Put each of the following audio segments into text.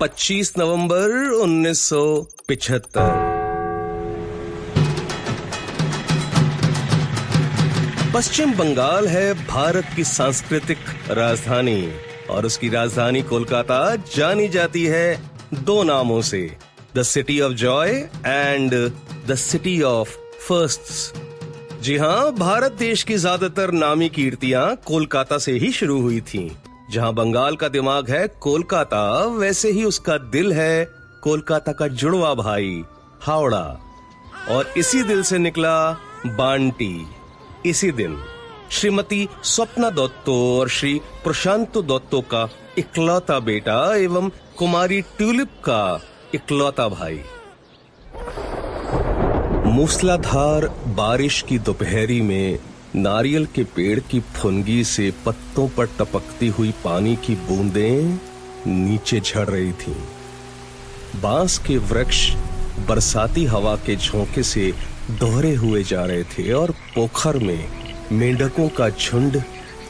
25 नवंबर 1975। पश्चिम बंगाल है भारत की सांस्कृतिक राजधानी और उसकी राजधानी कोलकाता जानी जाती है दो नामों से, the city of joy and the city of firsts. जी हाँ, भारत देश की ज्यादातर नामी कीर्तियां कोलकाता से ही शुरू हुई थीं। जहां बंगाल का दिमाग है कोलकाता, वैसे ही उसका दिल है कोलकाता का जुड़वा भाई हावड़ा। और इसी दिल से निकला बांटी। इसी दिन श्रीमती स्वप्ना दत्तो और श्री प्रशांत दत्तो का इकलौता बेटा एवं कुमारी ट्यूलिप का इकलौता भाई। मूसलाधार बारिश की दोपहरी में नारियल के पेड़ की फुनगी से पत्तों पर टपकती हुई पानी की बूंदें नीचे झड़ रही थीं। बांस के वृक्ष बरसाती हवा के झोंके से दोहरे हुए जा रहे थे और पोखर में मेंढकों का झुंड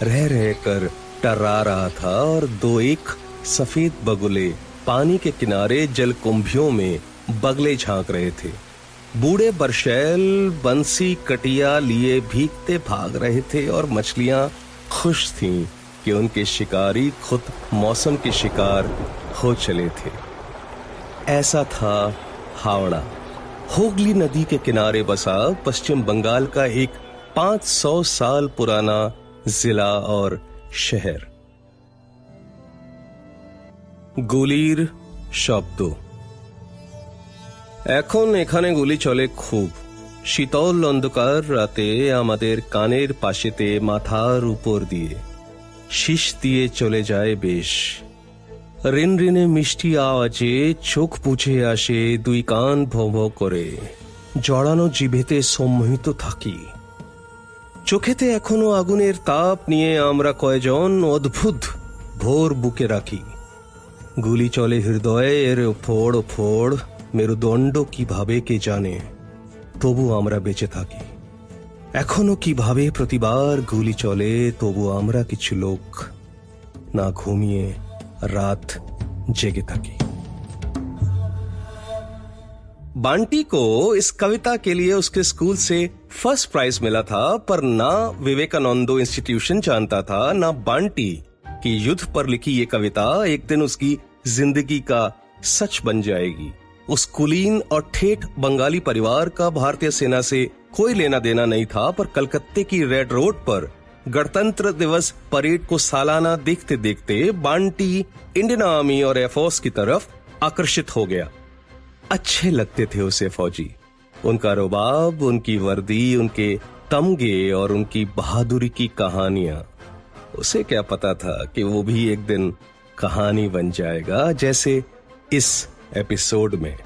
रह रहकर टर्रा रहा था और दो एक सफेद बगुले पानी के किनारे जलकुंभियों में बगले झांक रहे थे। बूढ़े बरशैल बंसी कटिया लिए भीगते भाग रहे थे और मछलियां खुश थीं कि उनके शिकारी खुद मौसम के शिकार हो चले थे। ऐसा था हावड़ा, हुगली नदी के किनारे बसा पश्चिम बंगाल का एक 500 साल पुराना जिला और शहर। গুলির শব্দ। এখন এখানে গুলি চলে খুব। শীতল অন্ধকার রাতে আমাদের কানের পাশেতে মাথার উপর দিয়ে শীষ দিয়ে চলে যায় বেশ। রিনরিনে মিষ্টি আওয়াজে চোখ বুঝে আসে, দুই কান ভো ভো করে জড়ানো জিভেতে সম্মোহিত থাকি। চোখেতে এখনো আগুনের তাপ নিয়ে আমরা কয়জন অদ্ভুত ভোর বুকে রাখি। গুলি চলে হৃদয়ের ফোড় ফোড়, মেরুদণ্ড কিভাবে কে জানে, তবু আমরা বেঁচে থাকি। এখনো কিভাবে প্রতিবার গুলি চলে, তবু আমরা কিছু লোক না ঘুমিয়ে রাত জেগে থাকি। बांटी को इस कविता के लिए उसके स्कूल से फर्स्ट प्राइज मिला था, पर ना विवेकानंदो इंस्टीट्यूशन जानता था, ना बांटी कि युद्ध पर लिखी ये कविता एक दिन उसकी जिंदगी का सच बन जाएगी। उस कुलीन और ठेठ बंगाली परिवार का भारतीय सेना से कोई लेना देना नहीं था, पर कलकत्ते की रेड रोड पर गणतंत्र दिवस परेड को सालाना देखते देखते बांटी इंडियन आर्मी और एयरफोर्स की तरफ आकर्षित हो गया। अच्छे लगते थे उसे फौजी, उनका रुबाब, उनकी वर्दी, उनके तमगे और उनकी बहादुरी की कहानियां। उसे क्या पता था कि वो भी एक दिन कहानी बन जाएगा, जैसे इस एपिसोड में।